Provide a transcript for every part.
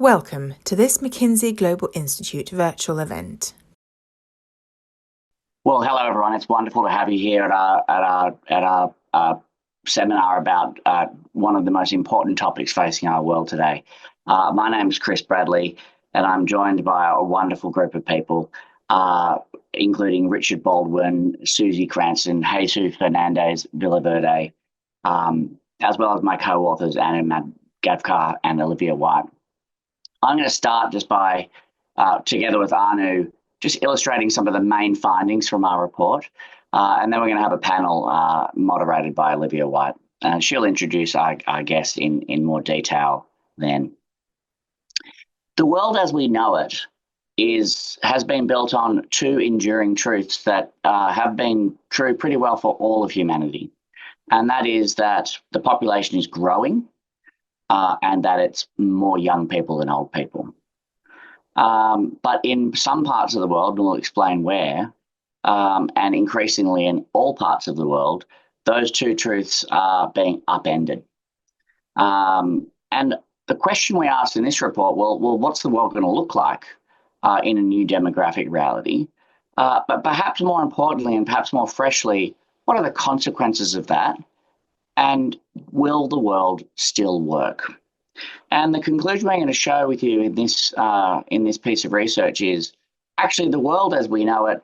Welcome to this McKinsey Global Institute virtual event. Well, hello everyone. It's wonderful to have you here at our seminar about one of the most important topics facing our world today. My name is Chris Bradley, and I'm joined by a wonderful group of people, including Richard Baldwin, Susie Cranston, Jesus Fernandez Villaverde, as well as my co-authors Anna Gavkar and Olivia White. I'm going to start just by, together with Anu, just illustrating some of the main findings from our report. And then we're going to have a panel moderated by Olivia White. She'll introduce our guest in more detail then. The world as we know it has been built on two enduring truths that have been true pretty well for all of humanity. And that is that the population is growing and that it's more young people than old people. But in some parts of the world, and we'll explain where, and increasingly in all parts of the world, those two truths are being upended. And the question we asked in this report, well, what's the world going to look like in a new demographic reality? But perhaps more importantly and perhaps more freshly, what are the consequences of that? And will the world still work? And the conclusion we're going to show with you in this piece of research is actually the world as we know it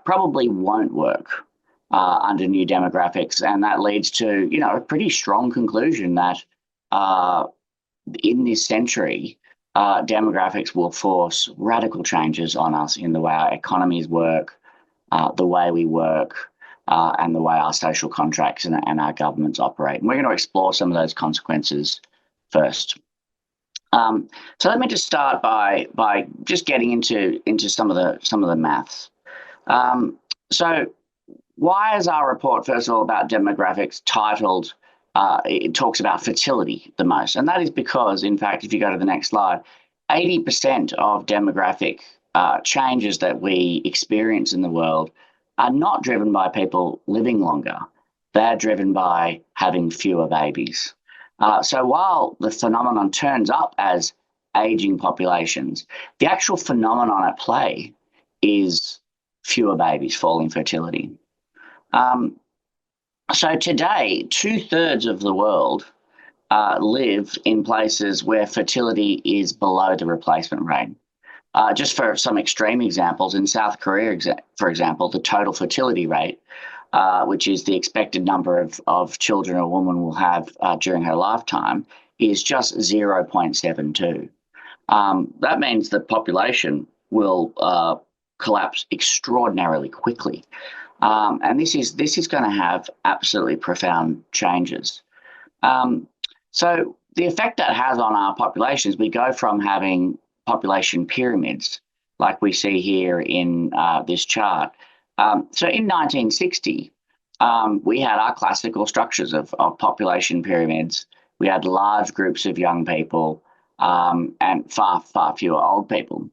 probably won't work under new demographics, and that leads to a pretty strong conclusion that in this century demographics will force radical changes on us in the way our economies work, the way we work, and the way our social contracts and our governments operate. And we're going to explore some of those consequences first. So let me just start by just getting into some of the maths. So why is our report, first of all, about demographics titled, it talks about fertility the most? And that is because, in fact, if you go to the next slide, 80% of demographic changes that we experience in the world are not driven by people living longer. They're driven by having fewer babies. So while the phenomenon turns up as aging populations, the actual phenomenon at play is fewer babies, falling fertility. So today, 2/3 of the world live in places where fertility is below the replacement rate. Just for some extreme examples, in South Korea, for example, the total fertility rate, which is the expected number of children a woman will have during her lifetime, is just 0.72. That means the population will collapse extraordinarily quickly. And this is going to have absolutely profound changes. So the effect that has on our population is we go from having population pyramids, like we see here in this chart. So in 1960, we had our classical structures of population pyramids. We had large groups of young people and far fewer old people.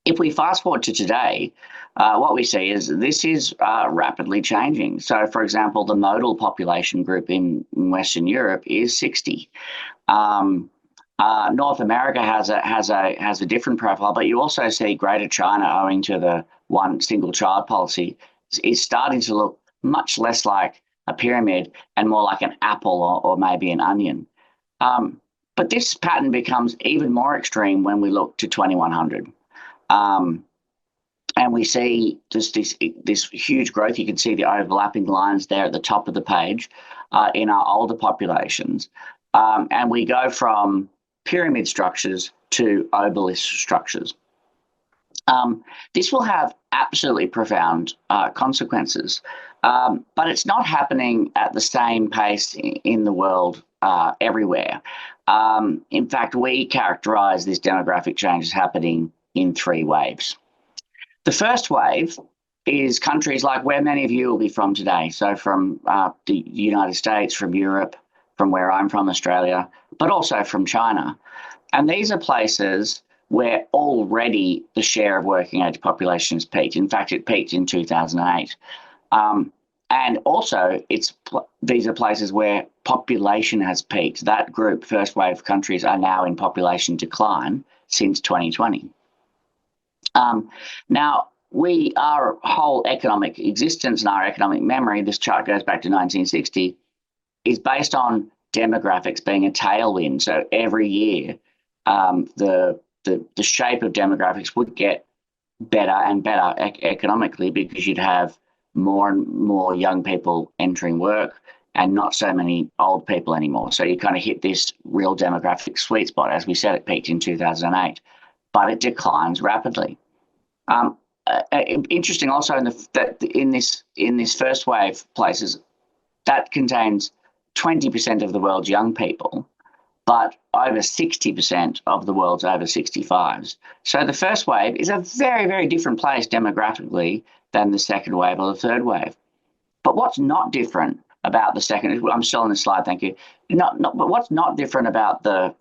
If we fast forward to today, what we see is this is rapidly changing. So, for example, the modal population group in Western Europe is 60. North America has a different profile, but you also see Greater China, owing to the one single child policy, is starting to look much less like a pyramid and more like an apple or maybe an onion. But this pattern becomes even more extreme when we look to 2100. And we see just this huge growth. You can see the overlapping lines there at the top of the page in our older populations. And we go from pyramid structures to obelisk structures. This will have absolutely profound consequences, but it's not happening at the same pace in the world everywhere. In fact, we characterize this demographic change as happening in 3 waves. The first wave is countries like where many of you will be from today. So from the United States, from Europe, from where I'm from, Australia, but also from China. And these are places where already the share of working age population has peaked. In fact, it peaked in 2008. And also, these are places where population has peaked. That group, first wave countries, are now in population decline since 2020. Now, our whole economic existence and our economic memory, this chart goes back to 1960, is based on demographics being a tailwind. So every year, the shape of demographics would get better and better economically, because you'd have more and more young people entering work and not so many old people anymore. So you kind of hit this real demographic sweet spot. As we said, it peaked in 2008, but it declines rapidly. Interesting also that in this first wave places, that contains 20% of the world's young people, but over 60% of the world's over 65s. So the first wave is a very, very different place demographically than the second wave or the third wave. But what's not different about the second, I'm still on this slide, thank you. But what's not different about the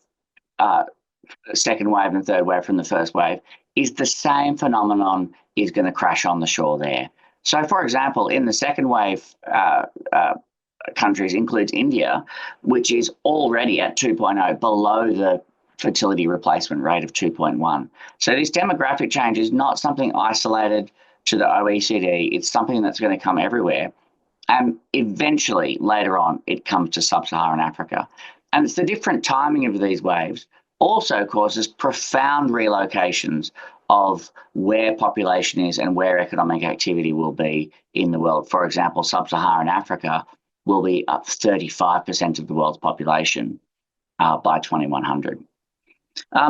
second wave and third wave from the first wave is the same phenomenon is going to crash on the shore there. So, for example, in the second wave countries includes India, which is already at 2.0, below the fertility replacement rate of 2.1. So this demographic change is not something isolated to the OECD. It's something that's going to come everywhere. And eventually, later on, it comes to sub-Saharan Africa. And it's the different timing of these waves also causes profound relocations of where population is and where economic activity will be in the world. For example, sub-Saharan Africa will be up 35% of the world's population by 2100.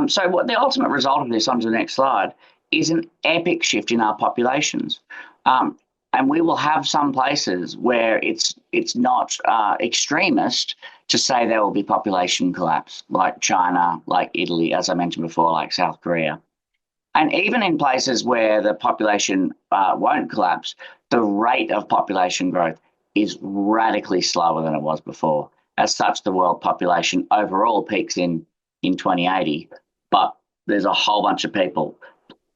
So what the ultimate result of this, onto the next slide, is an epic shift in our populations. And we will have some places where it's not extremist to say there will be population collapse, like China, like Italy, as I mentioned before, like South Korea. And even in places where the population won't collapse, the rate of population growth is radically slower than it was before. As such, the world population overall peaks in 2080, but there's a whole bunch of people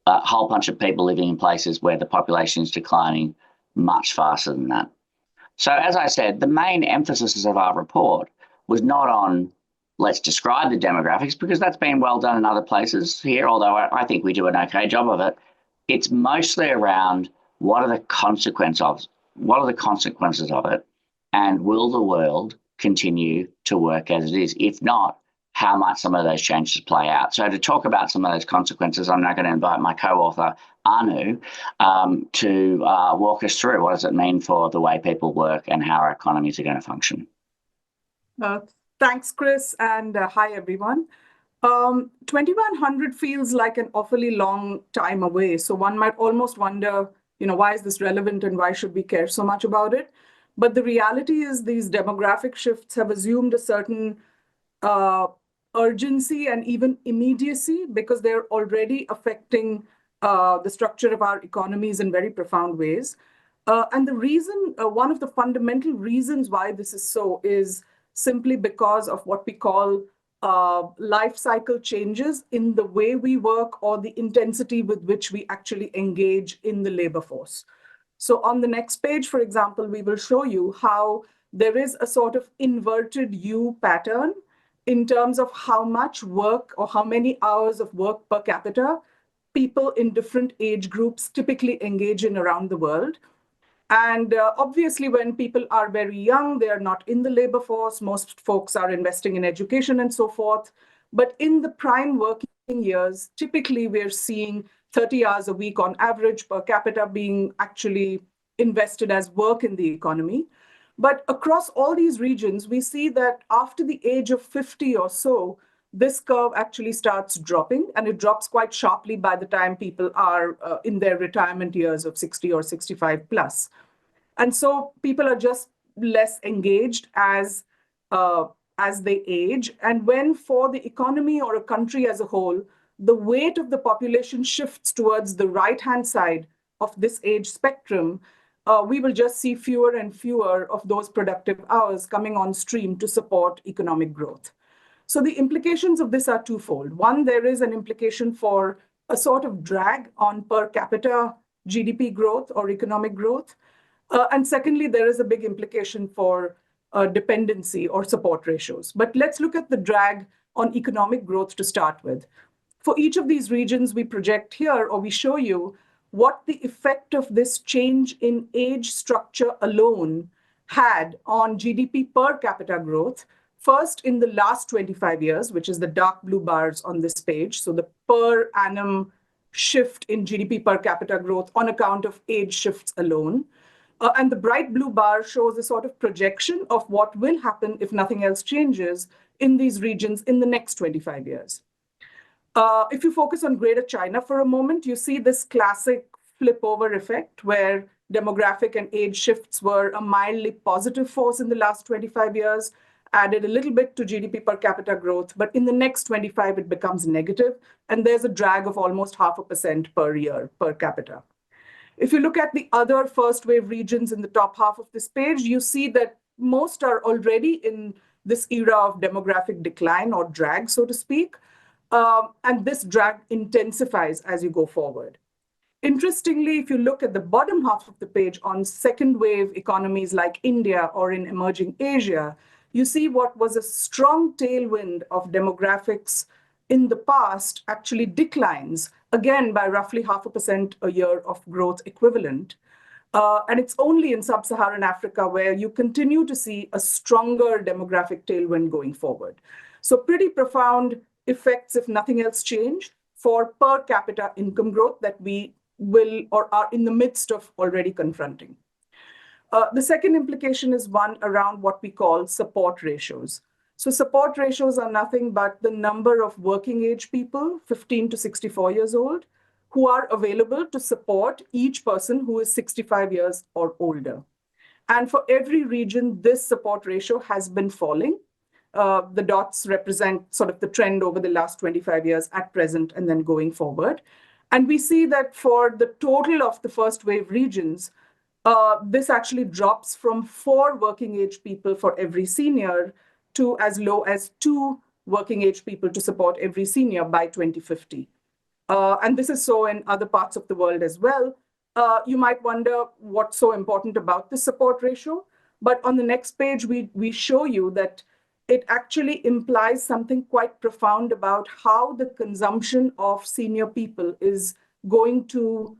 living in places where the population is declining much faster than that. So as I said, the main emphasis of our report was not on let's describe the demographics, because that's been well done in other places here, although I think we do an okay job of it. It's mostly around what are the consequences of it, and will the world continue to work as it is? If not, how might some of those changes play out? So to talk about some of those consequences, I'm now going to invite my co-author, Anu, to walk us through what does it mean for the way people work and how our economies are going to function. Thanks, Chris, and hi, everyone. 2100 feels like an awfully long time away, so one might almost wonder, why is this relevant and why should we care so much about it? But the reality is these demographic shifts have assumed a certain urgency and even immediacy, because they're already affecting the structure of our economies in very profound ways. And the reason, one of the fundamental reasons why this is so is simply because of what we call life cycle changes in the way we work or the intensity with which we actually engage in the labor force. So on the next page, for example, we will show you how there is a sort of inverted U pattern in terms of how much work or how many hours of work per capita people in different age groups typically engage in around the world. And obviously, when people are very young, they are not in the labor force. Most folks are investing in education and so forth. But in the prime working years, typically we're seeing 30 hours a week on average per capita being actually invested as work in the economy. But across all these regions, we see that after the age of 50 or so, this curve actually starts dropping, and it drops quite sharply by the time people are in their retirement years of 60 or 65 plus. And so people are just less engaged as they age. And when for the economy or a country as a whole, the weight of the population shifts towards the right-hand side of this age spectrum, we will just see fewer and fewer of those productive hours coming on stream to support economic growth. So the implications of this are twofold. One, there is an implication for a sort of drag on per capita GDP growth or economic growth. And secondly, there is a big implication for dependency or support ratios. But let's look at the drag on economic growth to start with. For each of these regions, we project here, or we show you what the effect of this change in age structure alone had on GDP per capita growth, first in the last 25 years, which is the dark blue bars on this page. So the per annum shift in GDP per capita growth on account of age shifts alone. And the bright blue bar shows a sort of projection of what will happen if nothing else changes in these regions in the next 25 years. If you focus on Greater China for a moment, you see this classic flip over effect where demographic and age shifts were a mildly positive force in the last 25 years, added a little bit to GDP per capita growth, but in the next 25, it becomes negative, and there's a drag of almost 0.5% per year per capita. If you look at the other first wave regions in the top half of this page, you see that most are already in this era of demographic decline or drag, so to speak. And this drag intensifies as you go forward. Interestingly, if you look at the bottom half of the page on second wave economies like India or in emerging Asia, you see what was a strong tailwind of demographics in the past actually declines, again by roughly 0.5% a year of growth equivalent. And it's only in sub-Saharan Africa where you continue to see a stronger demographic tailwind going forward. So pretty profound effects, if nothing else change, for per capita income growth that we will or are in the midst of already confronting. The second implication is one around what we call support ratios. So support ratios are nothing but the number of working age people, 15 to 64 years old, who are available to support each person who is 65 years or older. And for every region, this support ratio has been falling. The dots represent sort of the trend over the last 25 years at present and then going forward. And we see that for the total of the first wave regions, this actually drops from 4 working age people for every senior to as low as 2 working age people to support every senior by 2050. And this is so in other parts of the world as well. You might wonder what's so important about this support ratio. But on the next page, we show you that it actually implies something quite profound about how the consumption of senior people is going to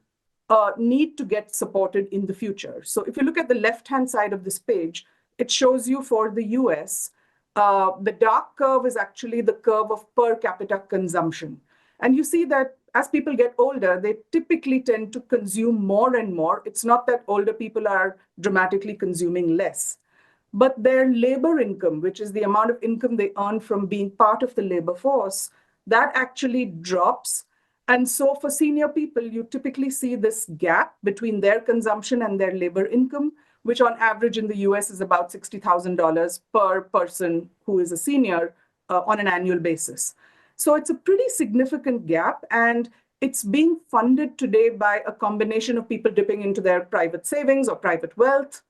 need to get supported in the future. So if you look at the left-hand side of this page, it shows you for the US, the dark curve is actually the curve of per capita consumption. And you see that as people get older, they typically tend to consume more and more. It's not that older people are dramatically consuming less, but their labor income, which is the amount of income they earn from being part of the labor force, that actually drops. And so for senior people, you typically see this gap between their consumption and their labor income, which on average in the US is about $60,000 per person who is a senior on an annual basis. So it's a pretty significant gap, and it's being funded today by a combination of people dipping into their private savings or private wealth,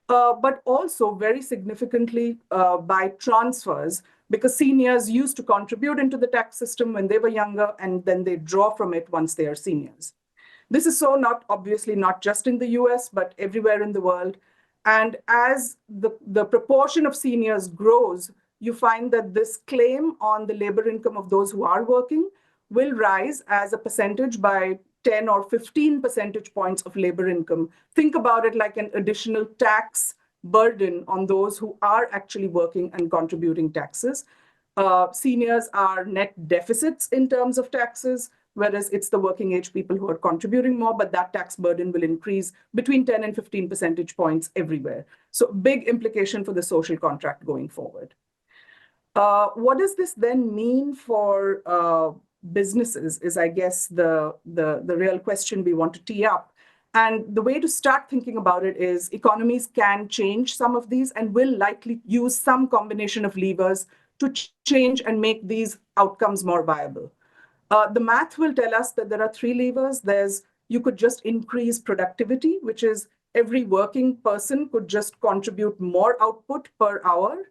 but also very significantly by transfers, because seniors used to contribute into the tax system when they were younger, and then they draw from it once they are seniors. This is so obviously not just in the US, but everywhere in the world. And as the proportion of seniors grows, you find that this claim on the labor income of those who are working will rise as a percentage by 10 or 15 percentage points of labor income. Think about it like an additional tax burden on those who are actually working and contributing taxes. Seniors are net deficits in terms of taxes, whereas it's the working age people who are contributing more, but that tax burden will increase between 10 and 15 percentage points everywhere. So big implication for the social contract going forward. What does this then mean for businesses is, I guess, the real question we want to tee up. And the way to start thinking about it is economies can change some of these and will likely use some combination of levers to change and make these outcomes more viable. The math will tell us that there are 3 levers. You could just increase productivity, which is every working person could just contribute more output per hour.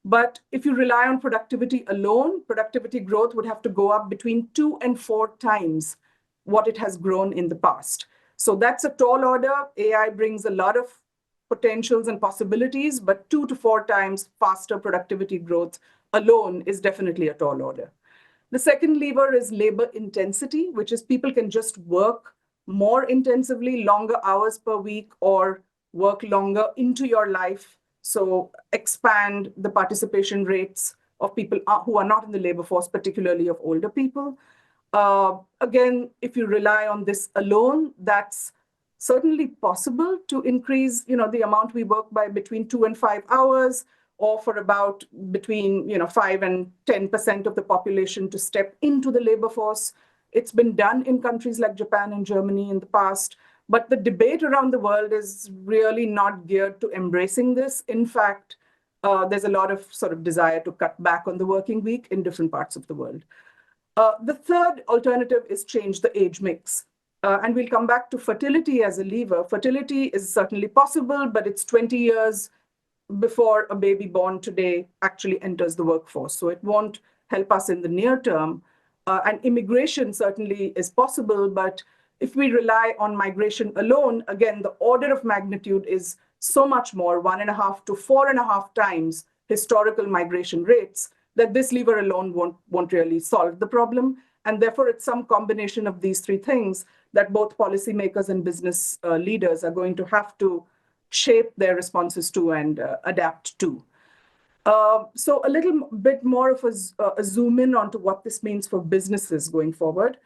But if you rely on productivity alone, productivity growth would have to go up between 2 and 4 times what it has grown in the past. So that's a tall order. AI brings a lot of potentials and possibilities, but 2 to 4 times faster productivity growth alone is definitely a tall order. The second lever is labor intensity, which is people can just work more intensively, longer hours per week, or work longer into your life. So expand the participation rates of people who are not in the labor force, particularly of older people. Again, if you rely on this alone, that's certainly possible to increase, the amount we work by between 2 and 5 hours, or for about between 5 and 10% of the population to step into the labor force. It's been done in countries like Japan and Germany in the past, but the debate around the world is really not geared to embracing this. In fact, there's a lot of sort of desire to cut back on the working week in different parts of the world. The third alternative is change the age mix. And we'll come back to fertility as a lever. Fertility is certainly possible, but it's 20 years before a baby born today actually enters the workforce. So it won't help us in the near term. And immigration certainly is possible, but if we rely on migration alone, again, the order of magnitude is so much more, 1.5 to 4.5 times historical migration rates, that this lever alone won't really solve the problem. And therefore, it's some combination of these three things that both policymakers and business leaders are going to have to shape their responses to and adapt to. So a little bit more of a zoom in onto what this means for businesses going forward.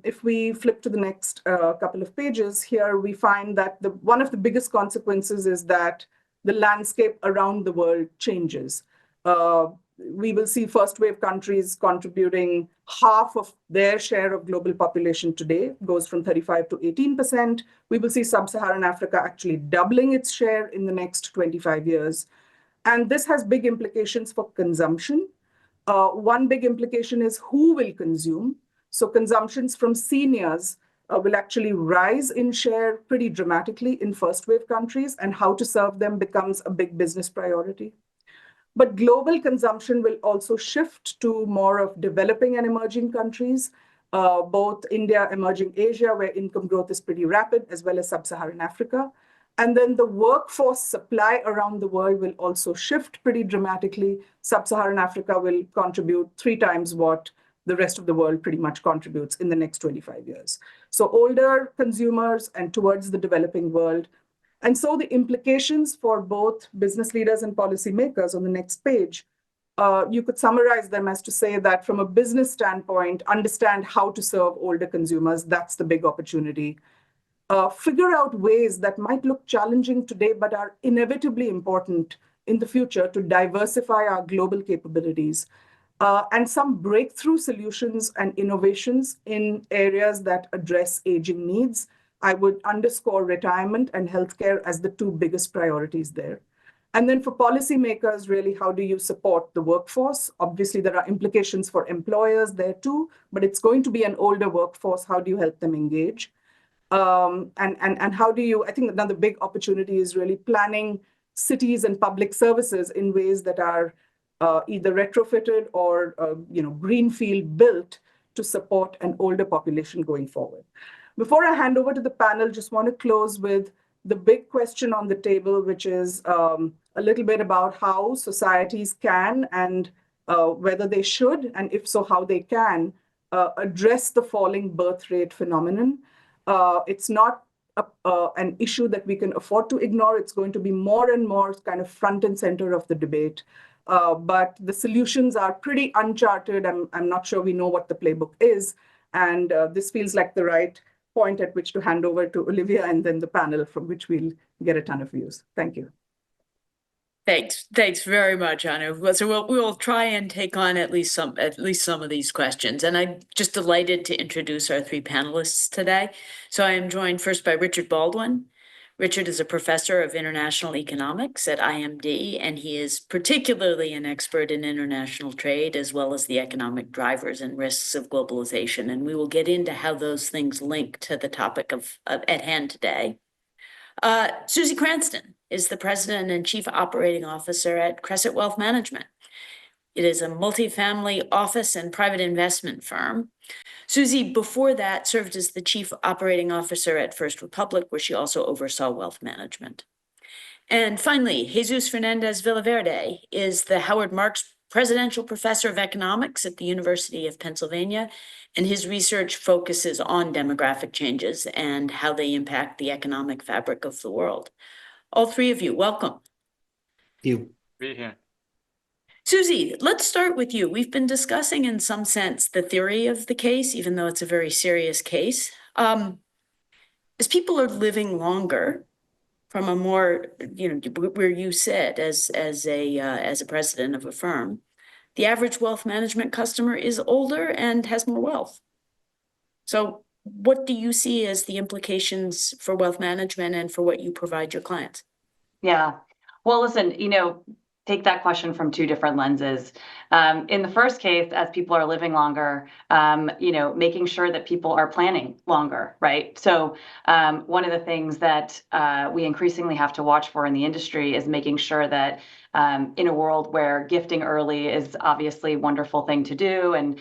If we flip to the next couple of pages, here we find that one of the biggest consequences is that the landscape around the world changes. We will see first wave countries contributing half of their share of global population today, goes from 35 to 18%. We will see sub-Saharan Africa actually doubling its share in the next 25 years. And this has big implications for consumption. One big implication is who will consume. So consumptions from seniors will actually rise in share pretty dramatically in first wave countries, and how to serve them becomes a big business priority. But global consumption will also shift to more of developing and emerging countries, both India, emerging Asia, where income growth is pretty rapid, as well as sub-Saharan Africa. And then the workforce supply around the world will also shift pretty dramatically. Sub-Saharan Africa will contribute 3 times what the rest of the world pretty much contributes in the next 25 years. So older consumers and towards the developing world. And so the implications for both business leaders and policymakers on the next page, you could summarize them as to say that from a business standpoint, understand how to serve older consumers. That's the big opportunity. Figure out ways that might look challenging today, but are inevitably important in the future to diversify our global capabilities. And some breakthrough solutions and innovations in areas that address aging needs. I would underscore retirement and healthcare as the 2 biggest priorities there. And then for policymakers, really, how do you support the workforce? Obviously, there are implications for employers there too, but it's going to be an older workforce. How do you help them engage? And how do you, I think another big opportunity is really planning cities and public services in ways that are either retrofitted or greenfield built to support an older population going forward. Before I hand over to the panel, just want to close with the big question on the table, which is a little bit about how societies can and whether they should, and if so, how they can address the falling birth rate phenomenon. It's not an issue that we can afford to ignore. It's going to be more and more kind of front and center of the debate. But the solutions are pretty uncharted. I'm not sure we know what the playbook is. And this feels like the right point at which to hand over to Olivia and then the panel, from which we'll get a ton of views. Thank you. Thanks very much, Anu. So we'll try and take on at least some of these questions. And I'm just delighted to introduce our 3 panelists today. So I am joined first by Richard Baldwin. Richard is a professor of international economics at IMD, and he is particularly an expert in international trade, as well as the economic drivers and risks of globalization. And we will get into how those things link to the topic at hand today. Susie Cranston is the president and chief operating officer at Crescent Wealth Management. It is a multifamily office and private investment firm. Susie, before that, served as the chief operating officer at First Republic, where she also oversaw wealth management. And finally, Jesus Fernandez Villaverde is the Howard Marks Presidential Professor of Economics at the University of Pennsylvania, and his research focuses on demographic changes and how they impact the economic fabric of the world. All three of you, welcome. You. Be here. Susie, let's start with you. We've been discussing in some sense the theory of the case, even though it's a very serious case. As people are living longer, from a more, where you sit as a president of a firm, the average wealth management customer is older and has more wealth. So what do you see as the implications for wealth management and for what you provide your clients? Yeah. Well, listen, take that question from two different lenses. In the first case, as people are living longer, making sure that people are planning longer, right? So one of the things that we increasingly have to watch for in the industry is making sure that in a world where gifting early is obviously a wonderful thing to do, and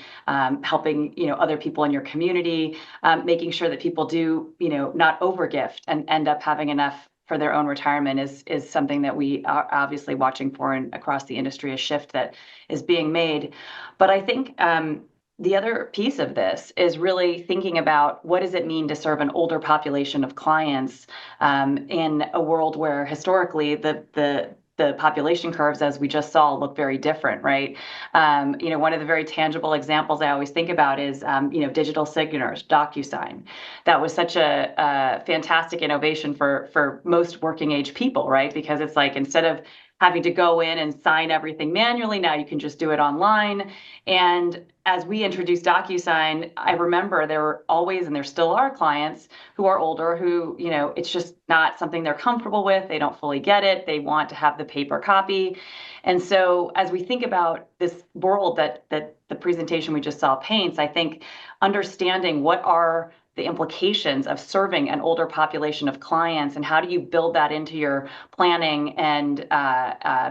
helping other people in your community, making sure that people do not overgift and end up having enough for their own retirement is something that we are obviously watching for, and across the industry, a shift that is being made. But I think the other piece of this is really thinking about what does it mean to serve an older population of clients in a world where historically the population curves, as we just saw, look very different, right? One of the very tangible examples I always think about is, digital signatures, DocuSign. That was such a fantastic innovation for most working age people, right? Because it's like, instead of having to go in and sign everything manually, now you can just do it online. And as we introduced DocuSign, I remember there were always, and there still are, clients who are older who, it's just not something they're comfortable with. They don't fully get it. They want to have the paper copy. And so as we think about this world that the presentation we just saw paints, I think understanding what are the implications of serving an older population of clients, and how do you build that into your planning and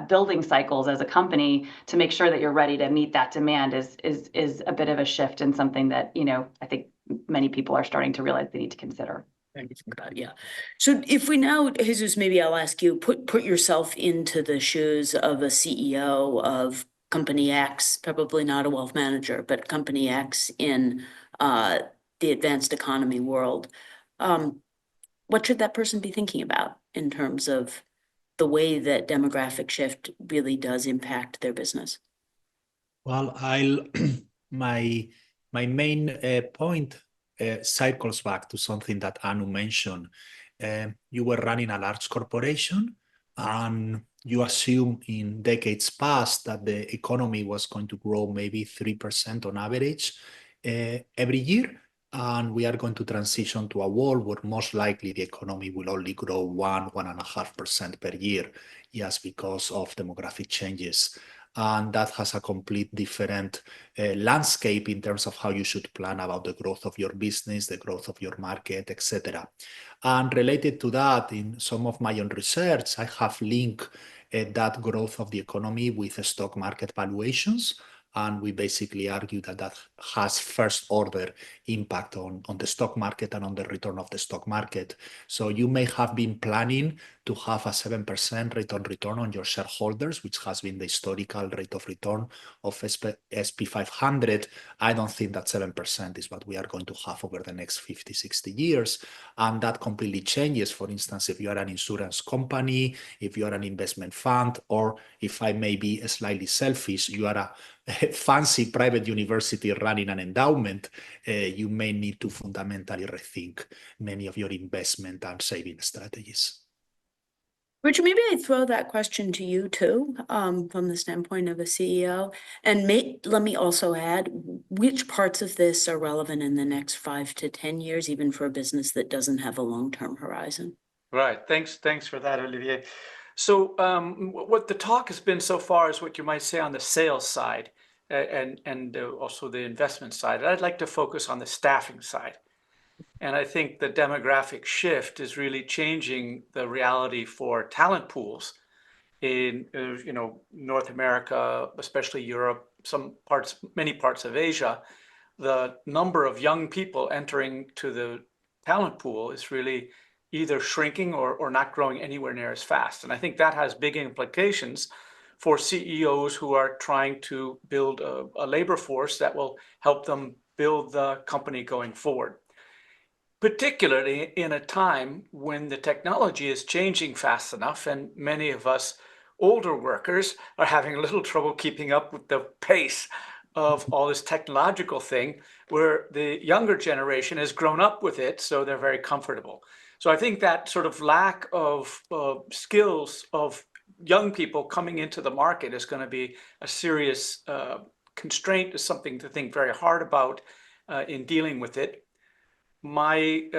building cycles as a company to make sure that you're ready to meet that demand is a bit of a shift, and something that I think many people are starting to realize they need to consider. Think about, yeah. So if we now, Jesus, maybe I'll ask you, put yourself into the shoes of a CEO of company X, probably not a wealth manager, but company X in the advanced economy world. What should that person be thinking about in terms of the way that demographic shift really does impact their business? Well, my main point circles back to something that Anu mentioned. You were running a large corporation, and you assume in decades past that the economy was going to grow maybe 3% on average every year. And we are going to transition to a world where most likely the economy will only grow 1.5% per year, just because of demographic changes. And that has a complete different landscape in terms of how you should plan about the growth of your business, the growth of your market, etc. And related to that, in some of my own research, I have linked that growth of the economy with stock market valuations. And we basically argue that that has first order impact on the stock market and on the return of the stock market. So you may have been planning to have a 7% return on your shareholders, which has been the historical rate of return of SP 500. I don't think that 7% is what we are going to have over the next 50, 60 years. And that completely changes. For instance, if you are an insurance company, if you are an investment fund, or if I may be slightly selfish, you are a fancy private university running an endowment, you may need to fundamentally rethink many of your investment and saving strategies. Richard, maybe I throw that question to you too, from the standpoint of a CEO. And let me also add, which parts of this are relevant in the next 5 to 10 years, even for a business that doesn't have a long-term horizon? Right. Thanks for that, Olivier. So what the talk has been so far is what you might say on the sales side and also the investment side. I'd like to focus on the staffing side. And I think the demographic shift is really changing the reality for talent pools in North America, especially Europe, many parts of Asia, the number of young people entering to the talent pool is really either shrinking or not growing anywhere near as fast. And I think that has big implications for CEOs who are trying to build a labor force that will help them build the company going forward. Particularly in a time when the technology is changing fast enough and many of us older workers are having a little trouble keeping up with the pace of all this technological thing, where the younger generation has grown up with it, so they're very comfortable. So I think that sort of lack of skills of young people coming into the market is going to be a serious constraint, is something to think very hard about in dealing with it. My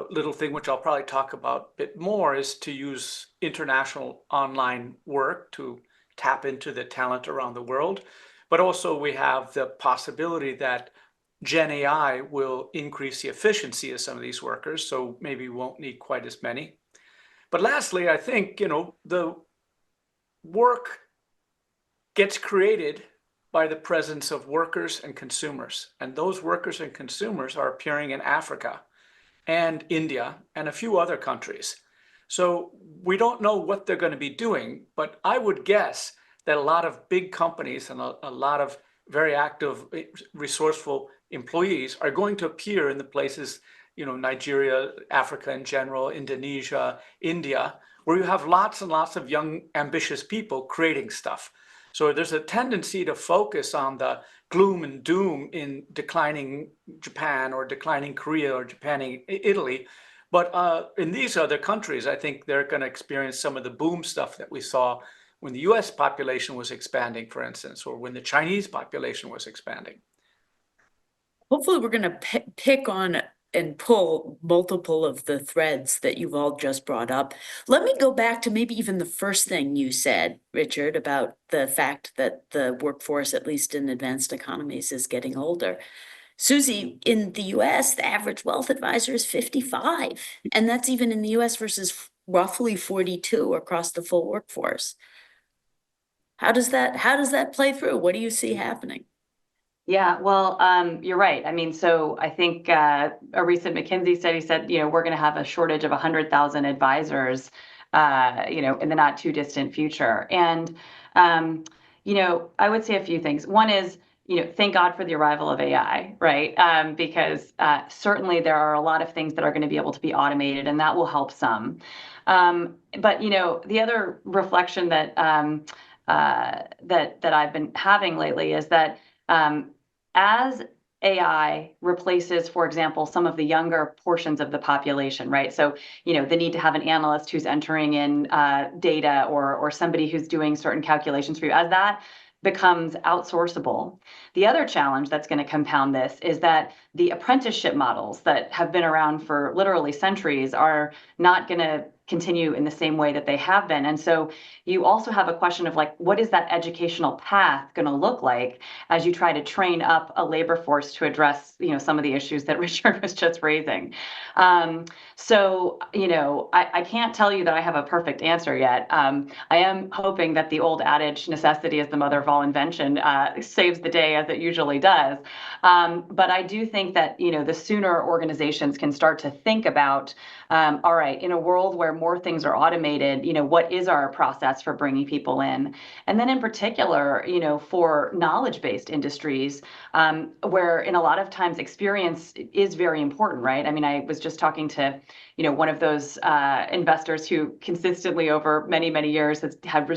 little thing, which I'll probably talk about a bit more, is to use international online work to tap into the talent around the world. But also we have the possibility that Gen AI will increase the efficiency of some of these workers, so maybe we won't need quite as many. But lastly, I think, the work gets created by the presence of workers and consumers. And those workers and consumers are appearing in Africa and India and a few other countries. So we don't know what they're going to be doing, but I would guess that a lot of big companies and a lot of very active, resourceful employees are going to appear in the places, Nigeria, Africa in general, Indonesia, India, where you have lots and lots of young, ambitious people creating stuff. So there's a tendency to focus on the gloom and doom in declining Japan or declining Korea or Japan, Italy. But in these other countries, I think they're going to experience some of the boom stuff that we saw when the US population was expanding, for instance, or when the Chinese population was expanding. Hopefully we're going to pick on and pull multiple of the threads that you've all just brought up. Let me go back to maybe even the first thing you said, Richard, about the fact that the workforce, at least in advanced economies, is getting older. Susie, in the US, the average wealth advisor is 55, and that's even in the US versus roughly 42 across the full workforce. How does that play through? What do you see happening? Yeah, well, you're right. I mean, so I think a recent McKinsey study said, we're going to have a shortage of 100,000 advisors, in the not too distant future. And, I would say a few things. One is, thank God for the arrival of AI, right? Because certainly there are a lot of things that are going to be able to be automated, and that will help some. But, the other reflection that that I've been having lately is that as AI replaces, for example, some of the younger portions of the population, right? So, the need to have an analyst who's entering in data or somebody who's doing certain calculations for you, as that becomes outsourceable. The other challenge that's going to compound this is that the apprenticeship models that have been around for literally centuries are not going to continue in the same way that they have been. And so you also have a question of what is that educational path going to look like as you try to train up a labor force to address, some of the issues that Richard was just raising. So, I can't tell you that I have a perfect answer yet. I am hoping that the old adage, necessity is the mother of all invention, saves the day as it usually does. But I do think that, the sooner organizations can start to think about, all right, in a world where more things are automated, what is our process for bringing people in? And then in particular, for knowledge-based industries, where in a lot of times experience is very important, right? I mean, I was just talking to, one of those investors who consistently over many, many years have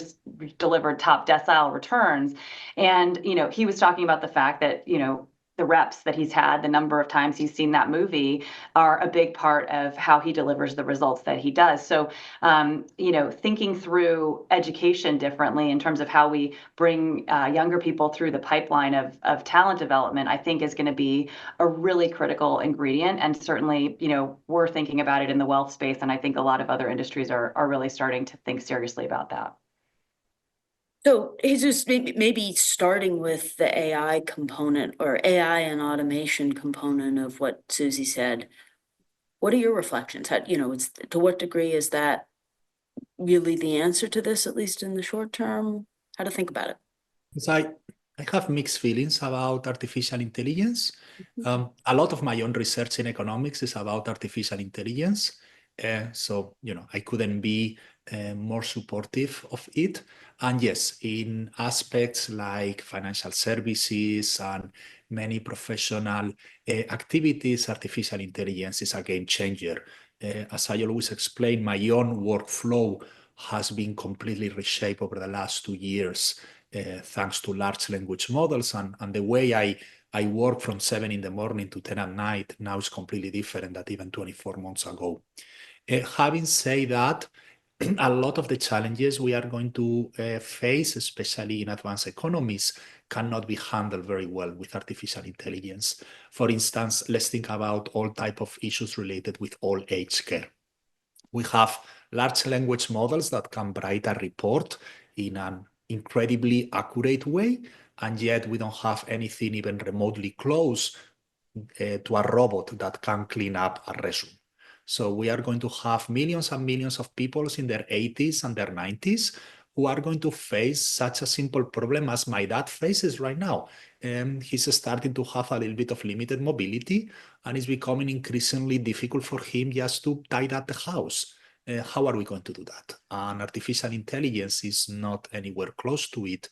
delivered top decile returns. And, he was talking about the fact that, the reps that he's had, the number of times he's seen that movie, are a big part of how he delivers the results that he does. So, thinking through education differently in terms of how we bring younger people through the pipeline of talent development, I think is going to be a really critical ingredient. And certainly, we're thinking about it in the wealth space, and I think a lot of other industries are really starting to think seriously about that. So Jesus, maybe starting with the AI component or AI and automation component of what Susie said, what are your reflections? To what degree is that really the answer to this, at least in the short term? How to think about it? So I have mixed feelings about artificial intelligence. A lot of my own research in economics is about artificial intelligence. So, I couldn't be more supportive of it. And yes, in aspects like financial services and many professional activities, artificial intelligence is a game changer. As I always explain, my own workflow has been completely reshaped over the last 2 years, thanks to large language models. And the way I work from 7 in the morning to 10 at night now is completely different than even 24 months ago. Having said that, a lot of the challenges we are going to face, especially in advanced economies, cannot be handled very well with artificial intelligence. For instance, let's think about all type of issues related with old age care. We have large language models that can write a report in an incredibly accurate way, and yet we don't have anything even remotely close to a robot that can clean up a resume. So we are going to have millions and millions of people in their 80s and their 90s who are going to face such a simple problem as my dad faces right now. He's starting to have a little bit of limited mobility, and it's becoming increasingly difficult for him just to tidy up the house. How are we going to do that? And artificial intelligence is not anywhere close to it,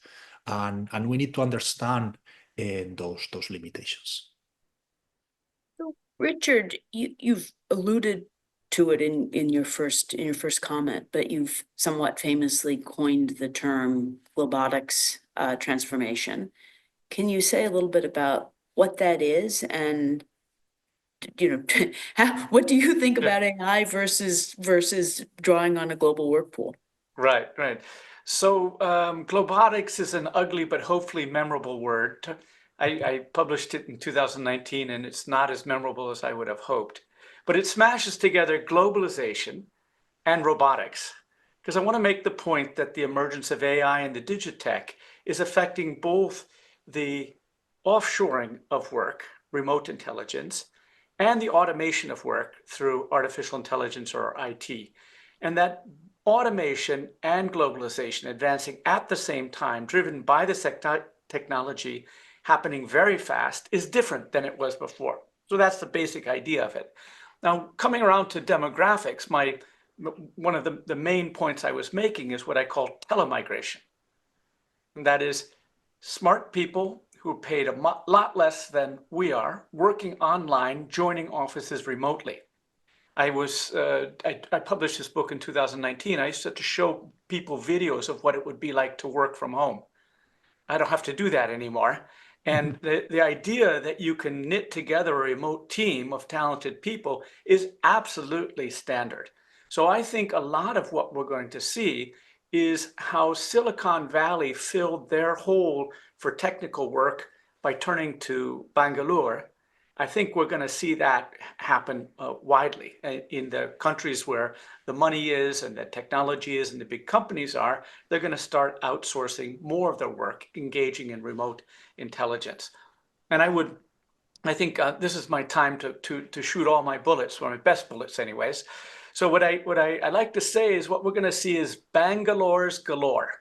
and we need to understand those limitations. So, Richard, you've alluded to it in your first comment, but you've somewhat famously coined the term globotics transformation. Can you say a little bit about what that is, and what do you think about AI versus drawing on a global work pool? Right. So globotics is an ugly but hopefully memorable word. I published it in 2019, and it's not as memorable as I would have hoped. But it smashes together globalization and robotics, because I want to make the point that the emergence of AI and the digitech is affecting both the offshoring of work, remote intelligence, and the automation of work through artificial intelligence or IT. And that automation and globalization advancing at the same time, driven by the technology happening very fast, is different than it was before. So that's the basic idea of it. Now, coming around to demographics, one of the main points I was making is what I call telemigration. And that is smart people who are paid a lot less than we are, working online, joining offices remotely. I published this book in 2019. I used to show people videos of what it would be like to work from home. I don't have to do that anymore. And the idea that you can knit together a remote team of talented people is absolutely standard. So I think a lot of what we're going to see is how Silicon Valley filled their hole for technical work by turning to Bangalore. I think we're going to see that happen widely in the countries where the money is and the technology is and the big companies are. They're going to start outsourcing more of their work, engaging in remote intelligence. And I think this is my time to shoot all my bullets, or my best bullets anyways. So what I like to say is what we're going to see is Bangalore's galore.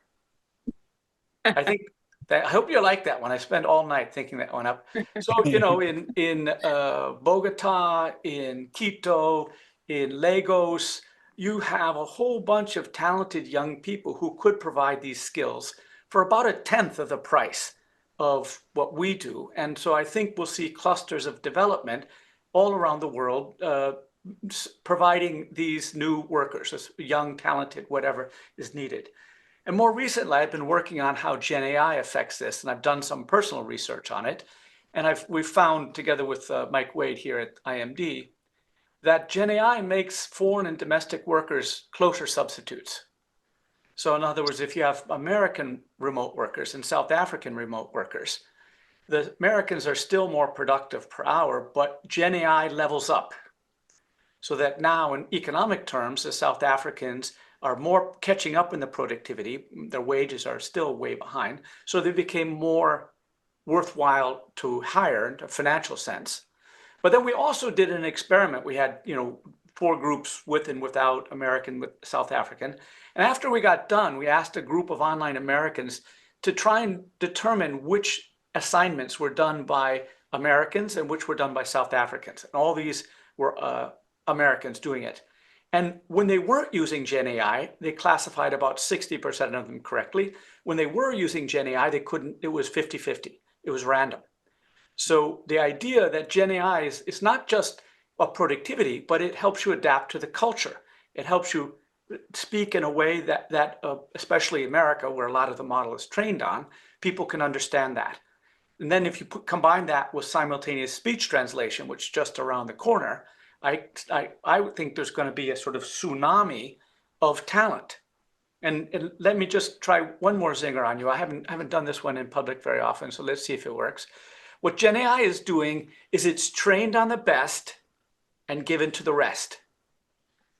I hope you like that one. I spent all night thinking that one up. So, in Bogota, in Quito, in Lagos, you have a whole bunch of talented young people who could provide these skills for about 1/10 of the price of what we do. And so I think we'll see clusters of development all around the world providing these new workers, this young, talented, whatever is needed. And more recently, I've been working on how Gen AI affects this, and I've done some personal research on it. And we've found, together with Mike Wade here at IMD, that Gen AI makes foreign and domestic workers closer substitutes. So in other words, if you have American remote workers and South African remote workers, the Americans are still more productive per hour, but Gen AI levels up. So that now in economic terms, the South Africans are more catching up in the productivity. Their wages are still way behind. So they became more worthwhile to hire in a financial sense. But then we also did an experiment. We had, 4 groups with and without American, with South African. And after we got done, we asked a group of online Americans to try and determine which assignments were done by Americans and which were done by South Africans. And all these were Americans doing it. And when they weren't using Gen AI, they classified about 60% of them correctly. When they were using Gen AI, they couldn't, it was 50-50. It was random. So the idea that Gen AI is not just a productivity, but it helps you adapt to the culture. It helps you speak in a way that especially America, where a lot of the model is trained on, people can understand that. And then if you combine that with simultaneous speech translation, which is just around the corner, I think there's going to be a sort of tsunami of talent. And let me just try one more zinger on you. I haven't done this one in public very often, so let's see if it works. What Gen AI is doing is it's trained on the best and given to the rest.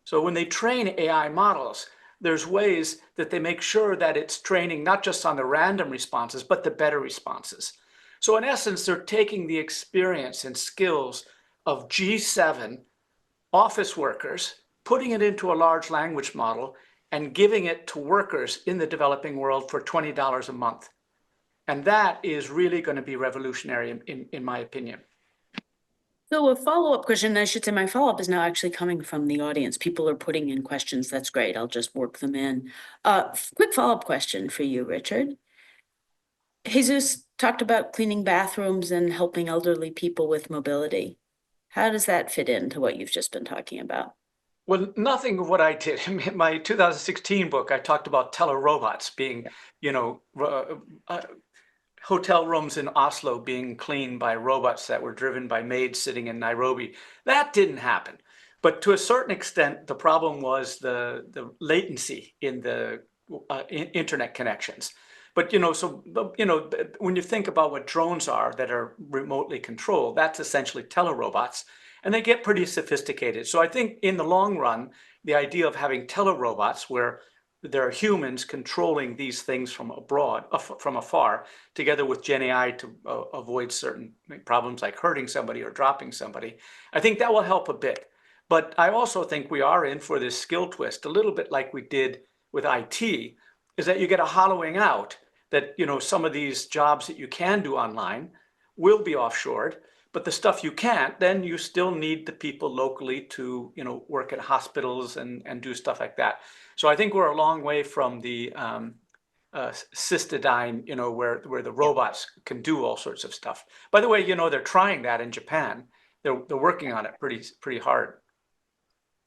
So when they train AI models, there's ways that they make sure that it's training not just on the random responses, but the better responses. So in essence, they're taking the experience and skills of G7 office workers, putting it into a large language model and giving it to workers in the developing world for $20 a month. And that is really going to be revolutionary in my opinion. So a follow-up question, I should say my follow-up is now actually coming from the audience. People are putting in questions. That's great. I'll just work them in. Quick follow-up question for you, Richard. Jesus talked about cleaning bathrooms and helping elderly people with mobility. How does that fit into what you've just been talking about? Well, nothing of what I did. In my 2016 book, I talked about telerobots being, hotel rooms in Oslo being cleaned by robots that were driven by maids sitting in Nairobi. That didn't happen. But to a certain extent, the problem was the latency in the internet connections. But, when you think about what drones are that are remotely controlled, that's essentially telerobots, and they get pretty sophisticated. So I think in the long run, the idea of having telerobots where there are humans controlling these things from abroad, from afar, together with Gen AI to avoid certain problems like hurting somebody or dropping somebody, I think that will help a bit. But I also think we are in for this skill twist, a little bit like we did with IT, is that you get a hollowing out that, some of these jobs that you can do online will be offshored, but the stuff you can't, then you still need the people locally to, work at hospitals and do stuff like that. So I think we're a long way from the cystidyne, where the robots can do all sorts of stuff. By the way, they're trying that in Japan. They're working on it pretty hard.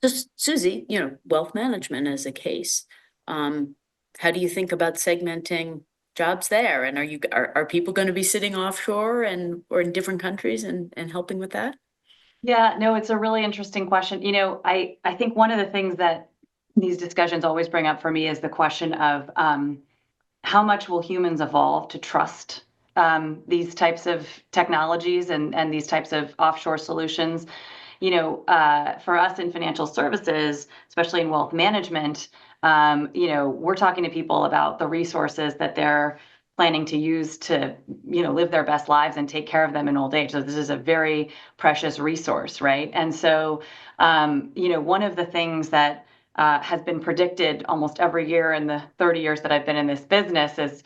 Just Susie, wealth management as a case. How do you think about segmenting jobs there? And are people going to be sitting offshore or in different countries and helping with that? Yeah, no, it's a really interesting question. I think one of the things that these discussions always bring up for me is the question of how much will humans evolve to trust these types of technologies and these types of offshore solutions. For us in financial services, especially in wealth management, we're talking to people about the resources that they're planning to use to, live their best lives and take care of them in old age. So this is a very precious resource, right? And so, one of the things that has been predicted almost every year in the 30 years that I've been in this business is,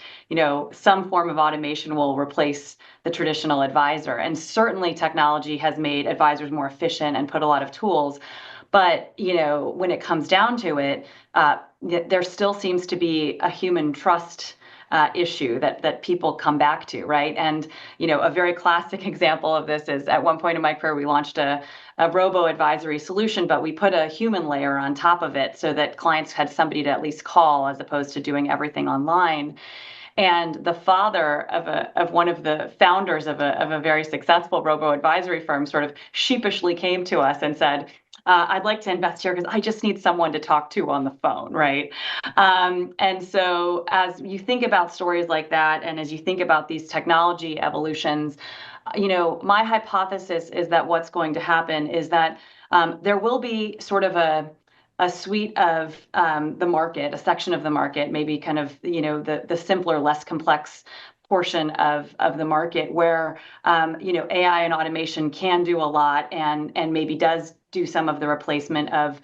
some form of automation will replace the traditional advisor. And certainly technology has made advisors more efficient and put a lot of tools. But, when it comes down to it, there still seems to be a human trust issue that people come back to, right? And, a very classic example of this is at one point in my career, we launched a robo-advisory solution, but we put a human layer on top of it so that clients had somebody to at least call as opposed to doing everything online. And the father of one of the founders of a very successful robo-advisory firm sort of sheepishly came to us and said, I'd like to invest here because I just need someone to talk to on the phone, right? And so as you think about stories like that, and as you think about these technology evolutions, my hypothesis is that what's going to happen is that there will be sort of a suite of the market, a section of the market, maybe kind of, the simpler, less complex portion of the market where AI and automation can do a lot and maybe does do some of the replacement of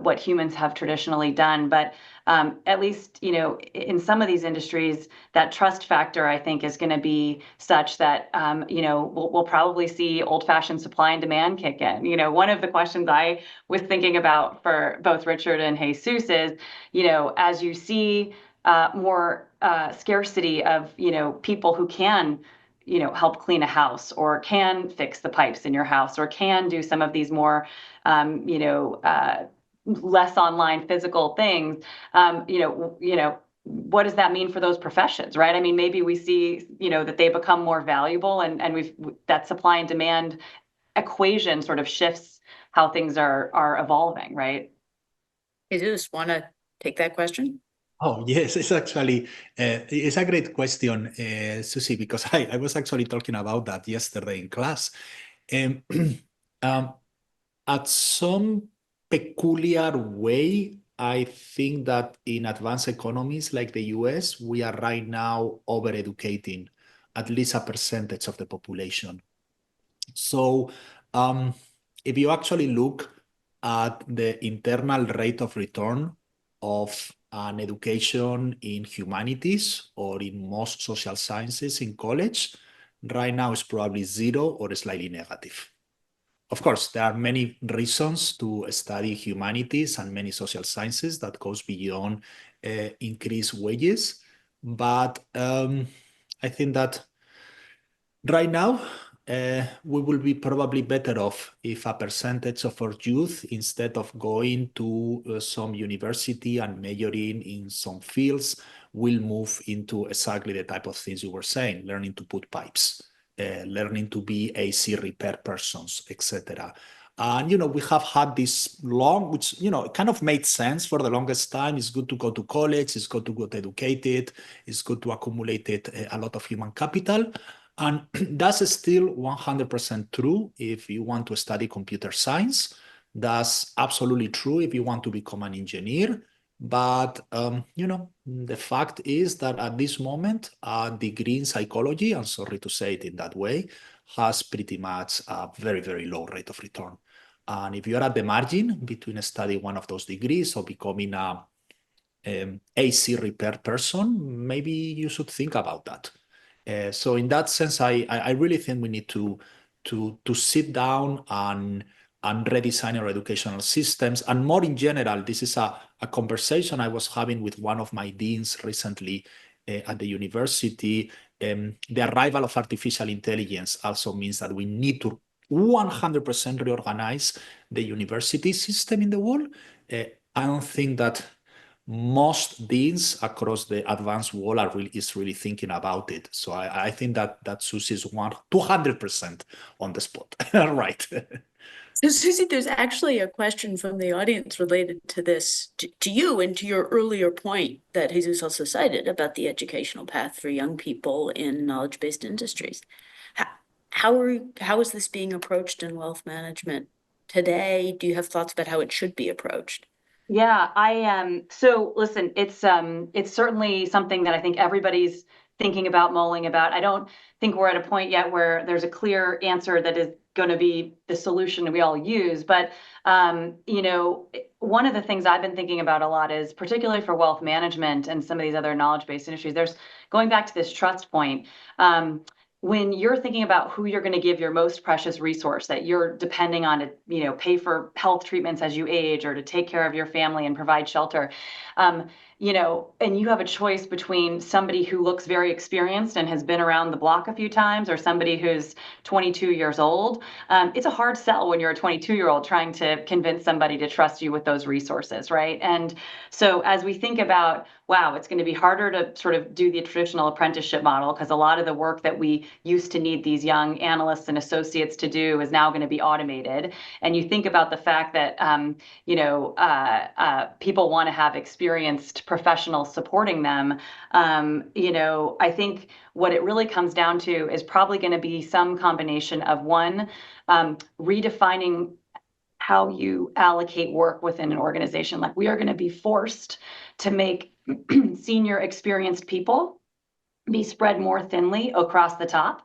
what humans have traditionally done. But at least, in some of these industries, that trust factor, I think, is going to be such that, we'll probably see old-fashioned supply and demand kick in. One of the questions I was thinking about for both Richard and Jesus is, as you see more scarcity of, people who can, help clean a house or can fix the pipes in your house or can do some of these more, less online physical things, what does that mean for those professions, right? I mean, maybe we see, that they become more valuable and that supply and demand equation sort of shifts how things are evolving, right? Jesus, want to take that question? Oh, yes, it's actually, it's a great question, Susie, because I was actually talking about that yesterday in class. At some peculiar way, I think that in advanced economies like the US, we are right now over-educating at least a percentage of the population. So if you actually look at the internal rate of return of an education in humanities or in most social sciences in college, right now it's probably zero or slightly negative. Of course, there are many reasons to study humanities and many social sciences that goes beyond increased wages. But I think that right now, we will be probably better off if a percentage of our youth, instead of going to some university and majoring in some fields, will move into exactly the type of things you were saying, learning to put pipes, learning to be AC repair persons, etc. And, we have had this long, which, it kind of made sense for the longest time. It's good to go to college. It's good to get educated. It's good to accumulate a lot of human capital. And that's still 100% true if you want to study computer science. That's absolutely true if you want to become an engineer. But, the fact is that at this moment, a degree in psychology, I'm sorry to say it in that way, has pretty much a very, very low rate of return. And if you're at the margin between studying one of those degrees or becoming a AC repair person, maybe you should think about that. So in that sense, I really think we need to sit down and redesign our educational systems. And more in general, this is a conversation I was having with one of my deans recently at the university. The arrival of artificial intelligence also means that we need to 100% reorganize the university system in the world. I don't think that most deans across the advanced world is really thinking about it. So I think that Susie is 200% on the spot. Right. So Susie, there's actually a question from the audience related to this, to you and to your earlier point that Jesus also cited about the educational path for young people in knowledge-based industries. How is this being approached in wealth management today? Do you have thoughts about how it should be approached? Yeah, so listen, it's certainly something that I think everybody's thinking about, mulling about. I don't think we're at a point yet where there's a clear answer that is going to be the solution we all use. But, one of the things I've been thinking about a lot is, particularly for wealth management and some of these other knowledge-based industries, there's going back to this trust point. When you're thinking about who you're going to give your most precious resource that you're depending on to, pay for health treatments as you age or to take care of your family and provide shelter, and you have a choice between somebody who looks very experienced and has been around the block a few times or somebody who's 22 years old. It's a hard sell when you're a 22-year-old trying to convince somebody to trust you with those resources, right? And so as we think about, wow, it's going to be harder to sort of do the traditional apprenticeship model because a lot of the work that we used to need these young analysts and associates to do is now going to be automated. And you think about the fact that, people want to have experienced professionals supporting them. I think what it really comes down to is probably going to be some combination of one, redefining how you allocate work within an organization. Like we are going to be forced to make senior experienced people be spread more thinly across the top.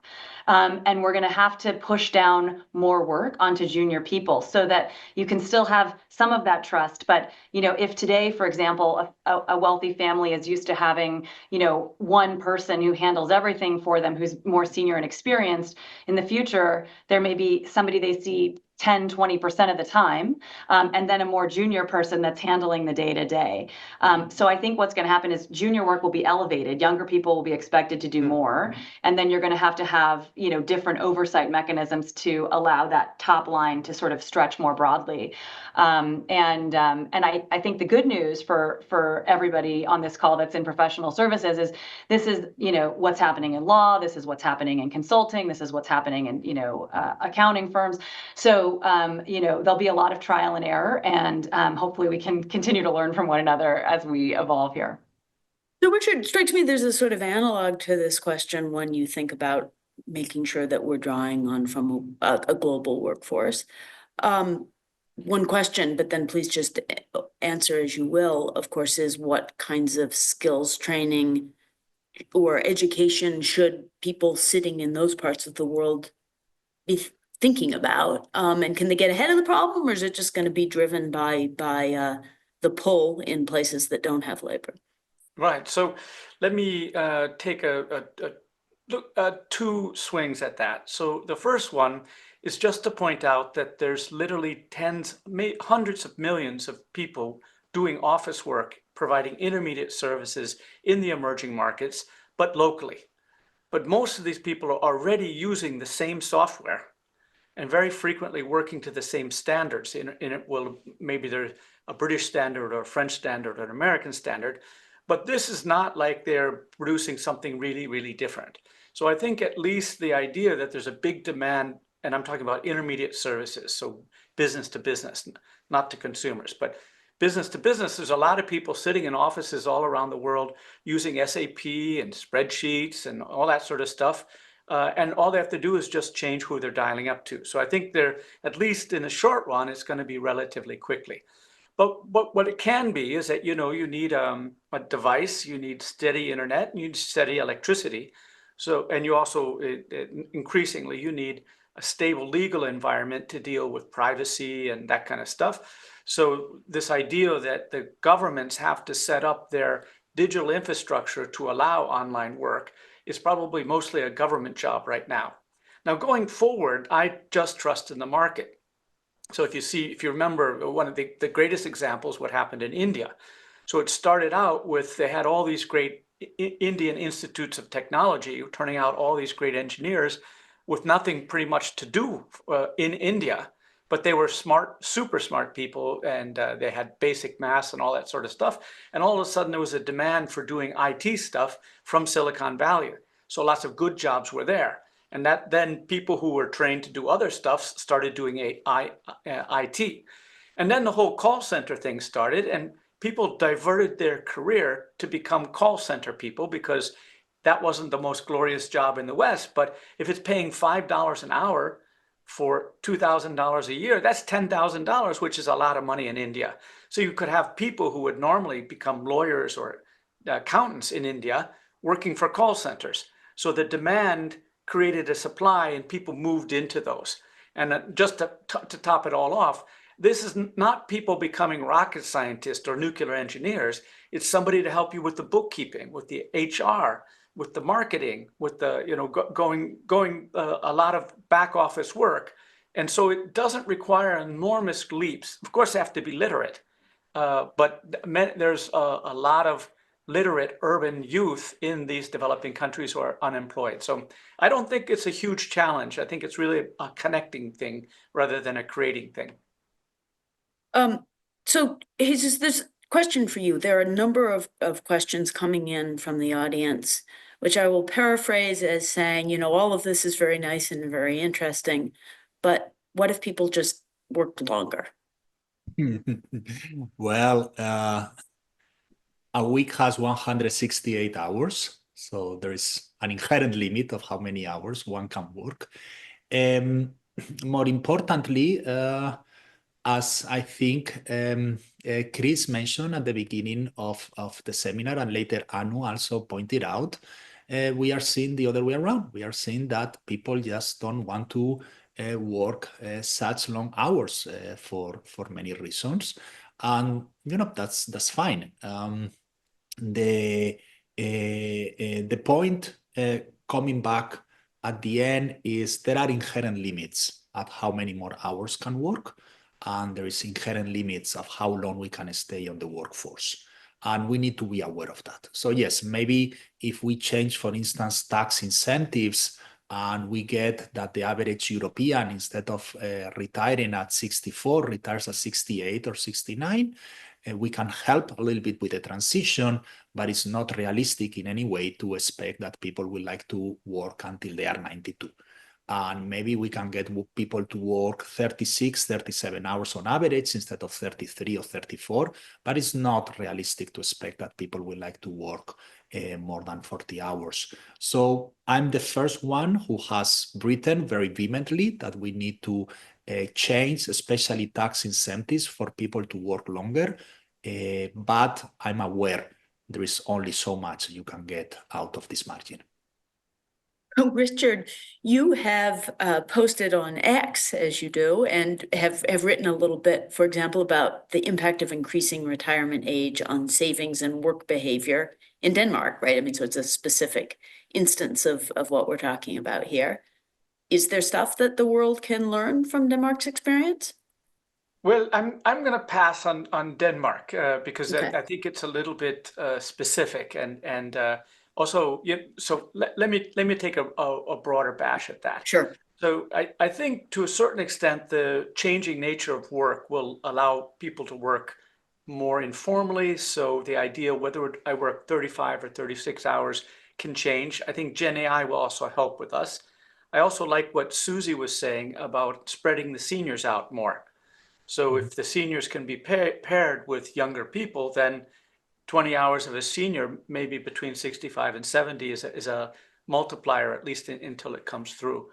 And we're going to have to push down more work onto junior people so that you can still have some of that trust. But, if today, for example, a wealthy family is used to having, one person who handles everything for them, who's more senior and experienced, in the future, there may be somebody they see 10, 20% of the time, and then a more junior person that's handling the day-to-day. So I think what's going to happen is junior work will be elevated. Younger people will be expected to do more. And then you're going to have, different oversight mechanisms to allow that top line to sort of stretch more broadly. And I think the good news for everybody on this call that's in professional services is this is, what's happening in law. This is what's happening in consulting. This is what's happening in, accounting firms. So, there'll be a lot of trial and error, and hopefully we can continue to learn from one another as we evolve here. So, Richard, it strikes me there's a sort of analog to this question when you think about making sure that we're drawing on from a global workforce. One question, but then please just answer as you will, of course, is what kinds of skills training or education should people sitting in those parts of the world be thinking about, and can they get ahead of the problem, or is it just going to be driven by the pull in places that don't have labor? Right. So let me take two swings at that. So the first one is just to point out that there's literally hundreds of millions of people doing office work, providing intermediate services in the emerging markets, but locally. But most of these people are already using the same software and very frequently working to the same standards. Maybe there's a British standard or a French standard or an American standard, but this is not like they're producing something really, really different. So I think at least the idea that there's a big demand, and I'm talking about intermediate services, so business to business, not to consumers, but business to business, there's a lot of people sitting in offices all around the world using SAP and spreadsheets and all that sort of stuff. And all they have to do is just change who they're dialing up to. So I think they're, at least in the short run, it's going to be relatively quickly. But what it can be is that, you need a device, you need steady internet, you need steady electricity. So, and you also, increasingly, you need a stable legal environment to deal with privacy and that kind of stuff. So this idea that the governments have to set up their digital infrastructure to allow online work is probably mostly a government job right now. Now, going forward, I just trust in the market. So if you remember, one of the greatest examples, what happened in India. So it started out with, they had all these great Indian institutes of technology, turning out all these great engineers with nothing pretty much to do in India. But they were smart, super smart people, and they had basic maths and all that sort of stuff. And all of a sudden, there was a demand for doing IT stuff from Silicon Valley. So lots of good jobs were there. And that then people who were trained to do other stuff started doing IT. And then the whole call center thing started, and people diverted their career to become call center people because that wasn't the most glorious job in the West. But if it's paying $5 an hour, for $2,000 a year, that's $10,000, which is a lot of money in India. So you could have people who would normally become lawyers or accountants in India working for call centers. So the demand created a supply and people moved into those. And just to top it all off, this is not people becoming rocket scientists or nuclear engineers. It's somebody to help you with the bookkeeping, with the HR, with the marketing, with the, going a lot of back office work. And so it doesn't require enormous leaps. Of course, they have to be literate, but there's a lot of literate urban youth in these developing countries who are unemployed. So I don't think it's a huge challenge. I think it's really a connecting thing rather than a creating thing. So Jesus, this question for you. There are a number of questions coming in from the audience, which I will paraphrase as saying, all of this is very nice and very interesting, but what if people just worked longer? Well, a week has 168 hours, so there is an inherent limit of how many hours one can work. More importantly, as I think Chris mentioned at the beginning of the seminar, and later Anu also pointed out, we are seeing the other way around. We are seeing that people just don't want to work such long hours for many reasons, and that's fine. The point coming back at the end is there are inherent limits at how many more hours can work, and there is inherent limits of how long we can stay on the workforce. And we need to be aware of that. So yes, maybe if we change, for instance, tax incentives, and we get that the average European, instead of retiring at 64, retires at 68 or 69, we can help a little bit with the transition, but it's not realistic in any way to expect that people will like to work until they are 92. And maybe we can get people to work 36, 37 hours on average instead of 33 or 34, but it's not realistic to expect that people will like to work more than 40 hours. So I'm the first one who has written very vehemently that we need to change, especially tax incentives for people to work longer. But I'm aware there is only so much you can get out of this margin. Oh, Richard, you have posted on X, as you do, and have written a little bit, for example, about the impact of increasing retirement age on savings and work behavior in Denmark, right? I mean, so it's a specific instance of what we're talking about here. Is there stuff that the world can learn from Denmark's experience? Well, I'm going to pass on Denmark because Okay. I think it's a little bit specific and also so let me take a broader bash at that. Sure. So I think to a certain extent the changing nature of work will allow people to work more informally. So the idea whether I work 35 or 36 hours can change. I think Gen AI will also help with us. I also like what Susie was saying about spreading the seniors out more. So if the seniors can be paired with younger people, then 20 hours of a senior, maybe between 65 and 70 is a multiplier, at least until it comes through.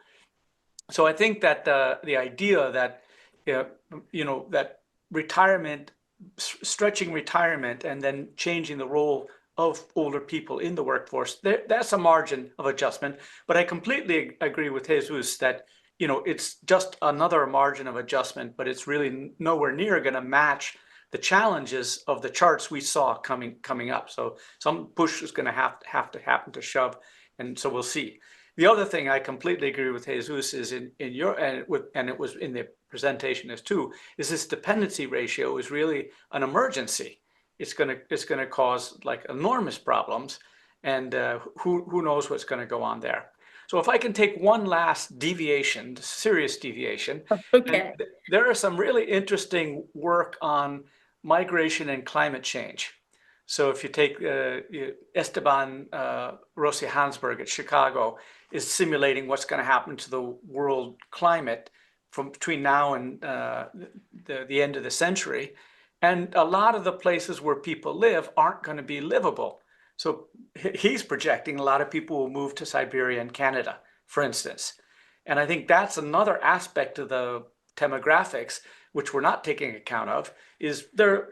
So I think that the idea that, that retirement, stretching retirement and then changing the role of older people in the workforce, that's a margin of adjustment. But I completely agree with Jesus that it's just another margin of adjustment, but it's really nowhere near going to match the challenges of the charts we saw coming up. So some push is going to have to happen to shove, and so we'll see. The other thing I completely agree with Jesus is in your and it was in the presentation as too, is this dependency ratio is really an emergency. It's gonna cause like enormous problems, and who knows what's going to go on there. So if I can take one last deviation, serious deviation, Okay. there are some really interesting work on migration and climate change. So if you take Esteban Rossi Hansberg at Chicago is simulating what's going to happen to the world climate from between now and the end of the century. And a lot of the places where people live aren't going to be livable. So he's projecting a lot of people will move to Siberia and Canada, for instance. And I think that's another aspect of the demographics, which we're not taking account of, is the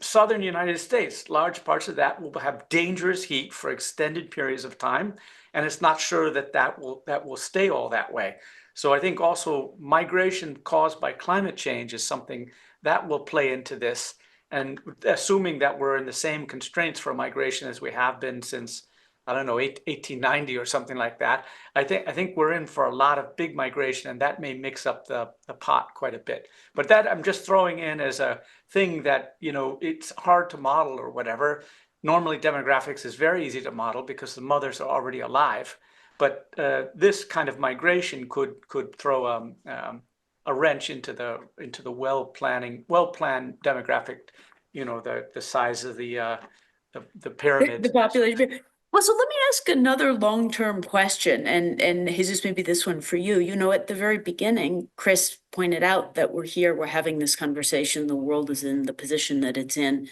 southern United States, large parts of that will have dangerous heat for extended periods of time. And it's not sure that will stay all that way. So I think also migration caused by climate change is something that will play into this. And assuming that we're in the same constraints for migration as we have been since, I don't know, 1890 or something like that, I think we're in for a lot of big migration, and that may mix up the pot quite a bit. But that I'm just throwing in as a thing that, it's hard to model or whatever. Normally demographics is very easy to model because the mothers are already alive. But this kind of migration could throw a wrench into the well-planned demographic, the size of the pyramid. The population. Well, so let me ask another long-term question, and Jesus, maybe this one for you. At the very beginning, Chris pointed out that we're having this conversation. The world is in the position that it's in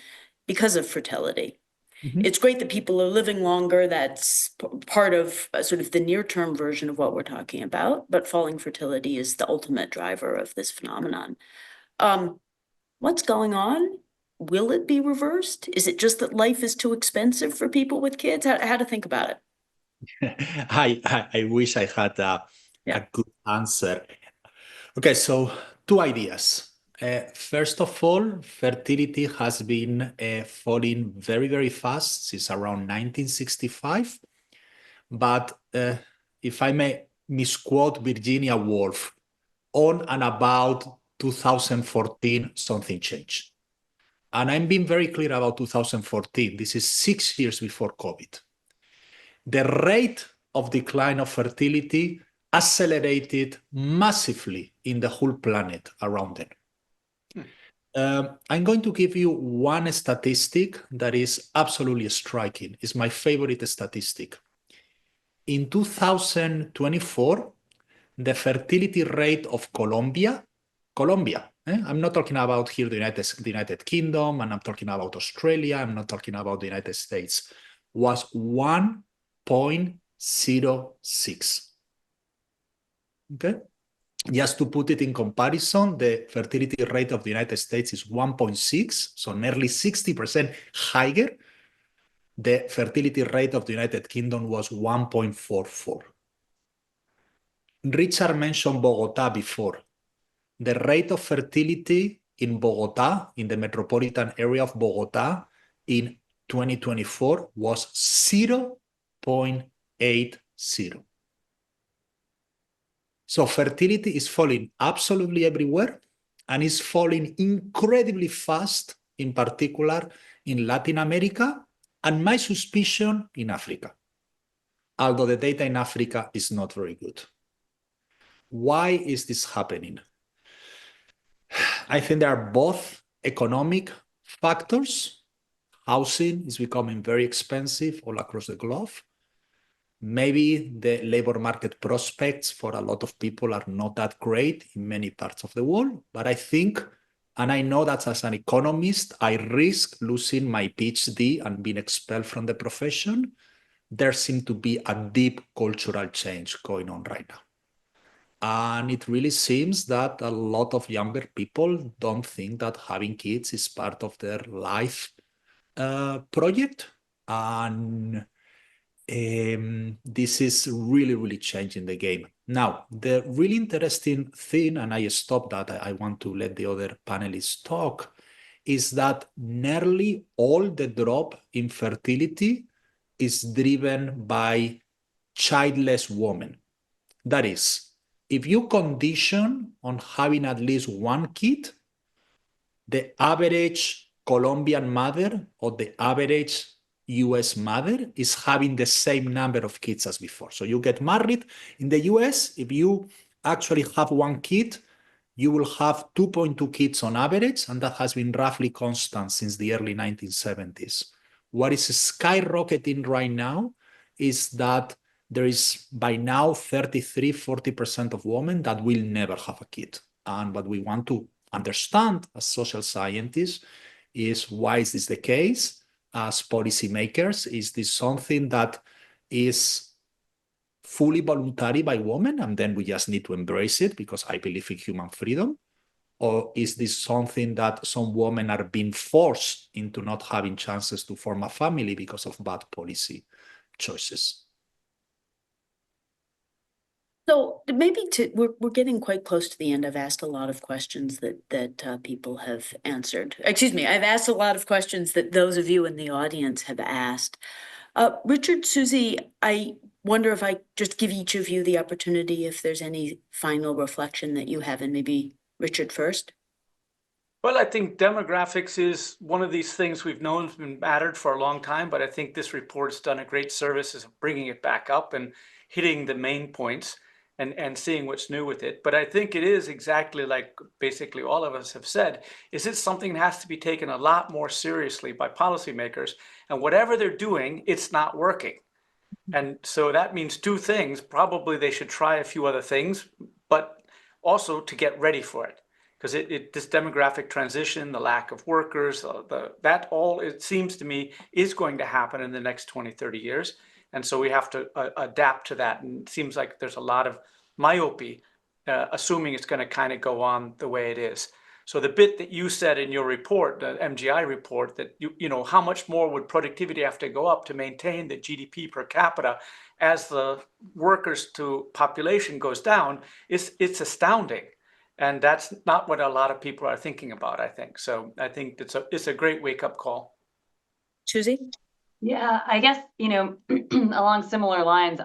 because of fertility. It's great that people are living longer. That's part of sort of the near-term version of what we're talking about, but falling fertility is the ultimate driver of this phenomenon. What's going on will it be reversed? Is it just that life is too expensive for people with kids? How to think about it? I wish I had Yeah. a good answer. Okay, so two ideas. First of all, fertility has been falling very, very fast since around 1965. But if I may misquote Virginia Woolf, on and about 2014, something changed. And I'm being very clear about 2014. This is 6 years before COVID. The rate of decline of fertility accelerated massively in the whole planet around then. I'm going to give you one statistic that is absolutely striking. It's my favorite statistic. In 2024, the fertility rate of Colombia, I'm not talking about here the United Kingdom, and I'm talking about Australia, I'm not talking about the United States, was 1.06. Okay? Just to put it in comparison, the fertility rate of the United States is 1.6, so nearly 60% higher. The fertility rate of the United Kingdom was 1.44. Richard mentioned Bogota before. The rate of fertility in Bogota, in the metropolitan area of Bogota, in 2024 was 0.80. So fertility is falling absolutely everywhere, and is falling incredibly fast, in particular in Latin America, and my suspicion in Africa, although the data in Africa is not very good. Why is this happening? I think there are both economic factors. Housing is becoming very expensive all across the globe. Maybe the labor market prospects for a lot of people are not that great in many parts of the world, but I think, and I know that as an economist, I risk losing my PhD and being expelled from the profession. There seems to be a deep cultural change going on right now. And it really seems that a lot of younger people don't think that having kids is part of their life project. And this is really, really changing the game. Now, the really interesting thing, and I stop that, I want to let the other panelists talk, is that nearly all the drop in fertility is driven by childless women. That is, if you condition on having at least one kid, the average Colombian mother or the average US mother is having the same number of kids as before. So you get married in the US, if you actually have one kid, you will have 2.2 kids on average, and that has been roughly constant since the early 1970s. What is skyrocketing right now is that there is by now 33-40% of women that will never have a kid. And what we want to understand as social scientists is, why is this the case? As policymakers, is this something that is fully voluntary by women, and then we just need to embrace it because I believe in human freedom? Or is this something that some women are being forced into not having chances to form a family because of bad policy choices? So maybe we're getting quite close to the end. I've asked a lot of questions that people have answered. Excuse me, I've asked a lot of questions that those of you in the audience have asked. Richard, Susie, I wonder if I just give each of you the opportunity, if there's any final reflection that you have, and maybe Richard first. Well, I think demographics is one of these things we've known has been mattered for a long time, but I think this report's done a great service of bringing it back up and hitting the main points and seeing what's new with it. But I think it is exactly like basically all of us have said, is it something that has to be taken a lot more seriously by policymakers, and whatever they're doing, it's not working. And so that means two things. Probably they should try a few other things, but also to get ready for it. Because this demographic transition, the lack of workers, that all, it seems to me, is going to happen in the next 20, 30 years. And so we have to adapt to that. And it seems like there's a lot of myopia, assuming it's going to kind of go on the way it is. So the bit that you said in your report, the MGI report, that you know, how much more would productivity have to go up to maintain the GDP per capita as the workers to population goes down, it's astounding. And that's not what a lot of people are thinking about, I think. So I think it's a great wake-up call. Susie? Yeah, I guess, you know, along similar lines,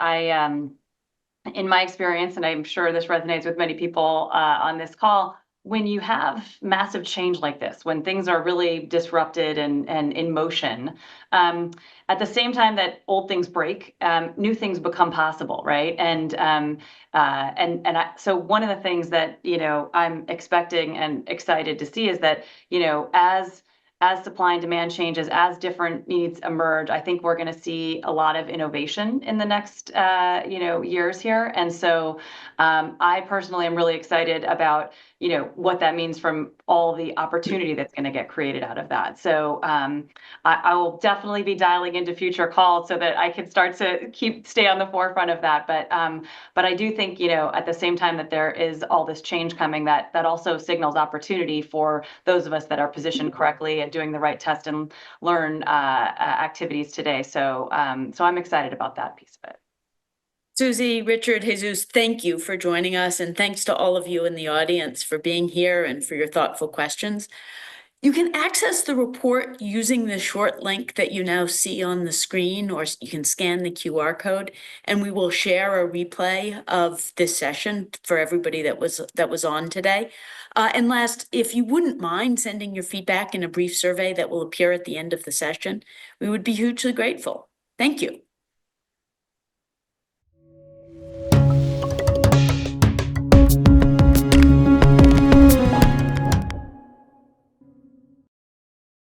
in my experience, and I'm sure this resonates with many people on this call, when you have massive change like this, when things are really disrupted and in motion, at the same time that old things break, new things become possible, right? So one of the things that, you know, I'm expecting and excited to see is that, you know, as supply and demand changes, as different needs emerge, I think we're going to see a lot of innovation in the next, you know, years here. And so I personally am really excited about, you know, what that means from all the opportunity that's going to get created out of that. So I will definitely be dialing into future calls so that I can start to stay on the forefront of that. But I do think, you know, at the same time that there is all this change coming, that also signals opportunity for those of us that are positioned correctly and doing the right test and learn activities today. So I'm excited about that piece of it. Susie, Richard, Jesus, thank you for joining us. And thanks to all of you in the audience for being here and for your thoughtful questions. You can access the report using the short link that you now see on the screen, or you can scan the QR code, and we will share a replay of this session for everybody that was on today. And last, if you wouldn't mind sending your feedback in a brief survey that will appear at the end of the session, we would be hugely grateful. Thank you.